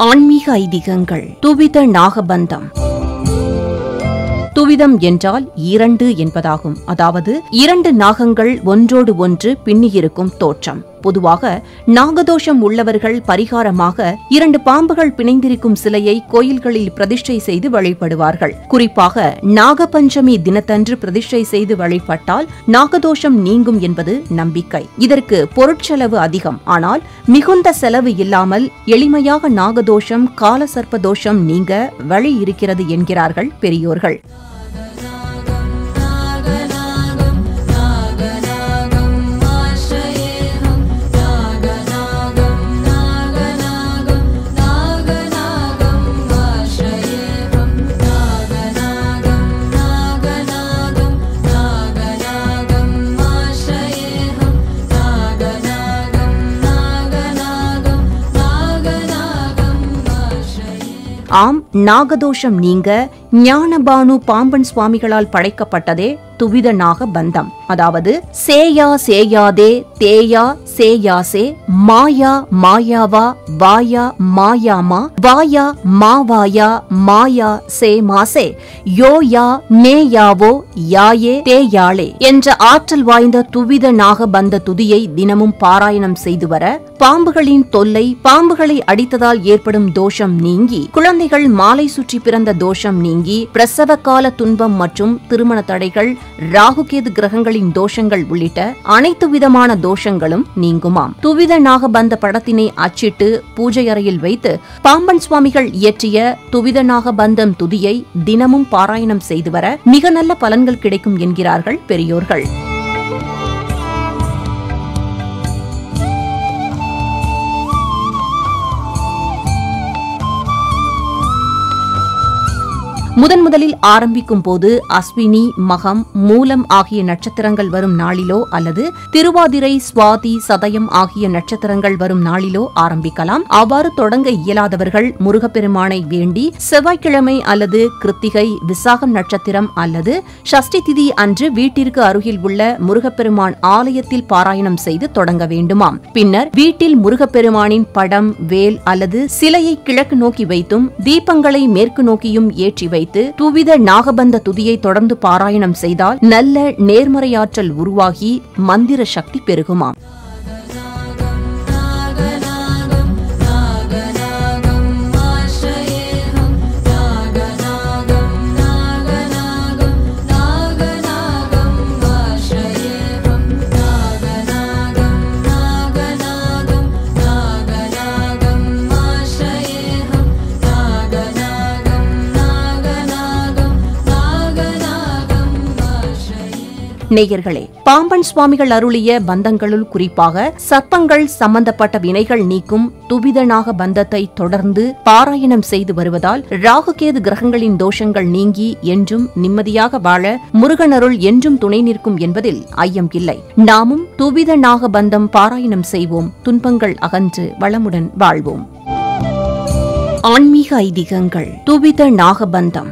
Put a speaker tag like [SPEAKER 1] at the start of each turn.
[SPEAKER 1] ஆன்மீக ஐதீகங்கள். துவித நாகபந்தம். துவிதம் என்றால் இரண்டு என்பதாகும். அதாவது இரண்டு நாகங்கள் ஒன்றோடு ஒன்று பின்னியிருக்கும் தோற்றம். பொதுவாக நாகதோஷம் உள்ளவர்கள் பரிகாரமாக இரண்டு பாம்புகள் பிணைந்திருக்கும் சிலையை கோயில்களில் பிரதிஷ்டை செய்து வழிபடுவார்கள். குறிப்பாக நாகபஞ்சமி தினத்தன்று பிரதிஷ்டை செய்து வழிபட்டால் நாகதோஷம் நீங்கும் என்பது நம்பிக்கை. இதற்கு பொருட்செலவு அதிகம். ஆனால் மிகுந்த செலவு இல்லாமல் எளிமையாக நாகதோஷம் காலசர்ப்ப தோஷம் நீங்க வழி இருக்கிறது என்கிறார்கள் பெரியோர்கள். ஆம், நாகதோஷம் நீங்க ஞானபானு பாம்பன் சுவாமிகளால் படைக்கப்பட்டதே துவித நாகபந்தம். அதாவது சேயா சேயாதே, தேயா சேயாசே, மாயா மாயாவா, வாயா மாயாமா, வாயா மாவாயா, மாயா சே மாசே, யோயா நேயாவோ, யாயே தேயாளே என்ற ஆற்றல் வாய்ந்த துவித நாகபந்த துதியை தினமும் பாராயணம் செய்து வர பாம்புகளின் தொல்லை, பாம்புகளை அடித்ததால் ஏற்படும் தோஷம் நீங்கி, குழந்தைகள் மாலை சுற்றி பிறந்த தோஷம் நீங்கி, பிரசவ கால துன்பம் மற்றும் திருமண தடைகள், ராகுகேது கிரகங்களின் தோஷங்கள் உள்ளிட்ட அனைத்து விதமான தோஷங்களும் நீங்குமாம். துவித நாகபந்த படத்தினை அச்சிட்டு பூஜை அறையில் வைத்து பாம்பன் சுவாமிகள் இயற்றிய துவித நாகபந்தம் துதியை தினமும் பாராயணம் செய்து வர மிக நல்ல பலன்கள் கிடைக்கும் என்கிறார்கள் பெரியோர்கள். முதலில் ஆரம்பிக்கும் போது அஸ்வினி, மகம், மூலம் ஆகிய நட்சத்திரங்கள் வரும் நாளிலோ அல்லது திருவாதிரை, சுவாதி, சதயம் ஆகிய நட்சத்திரங்கள் வரும் நாளிலோ ஆரம்பிக்கலாம். அவ்வாறு தொடங்க இயலாதவர்கள் முருகப்பெருமானை வேண்டி செவ்வாய்க்கிழமை அல்லது கிருத்திகை, விசாகம் நட்சத்திரம் அல்லது சஷ்டி திதி அன்று வீட்டிற்கு அருகில் உள்ள முருகப்பெருமான் ஆலயத்தில் பாராயணம் செய்து தொடங்க வேண்டுமாம். பின்னர் வீட்டில் முருகப்பெருமானின் படம், வேல் அல்லது சிலையை கிழக்கு நோக்கி வைத்தும் தீபங்களை மேற்கு நோக்கியும் ஏற்றி வைத்து துவித நாகபந்த துதியை தொடர்ந்து பாராயணம் செய்தால் நல்ல நேர்மறையாற்றல் உருவாகி மந்திர சக்தி பெருகுமாம். நேயர்களே, பாம்பன் சுவாமிகள் அருளிய பந்தங்களுள் குறிப்பாக சர்ப்பங்கள் சம்பந்தப்பட்ட வினைகள் நீக்கும் துவித நாகபந்தத்தை தொடர்ந்து பாராயணம் செய்து வருவதால் ராகுகேது கிரகங்களின் தோஷங்கள் நீங்கி என்றும் நிம்மதியாக வாழ முருகனருள் என்றும் துணை நிற்கும் என்பதில் ஐயம் இல்லை. நாமும் துவித நாகபந்தம் பாராயணம் செய்வோம், துன்பங்கள் அகன்று வளமுடன் வாழ்வோம். ஆன்மீக ஐதீகங்கள். துவித நாகபந்தம்.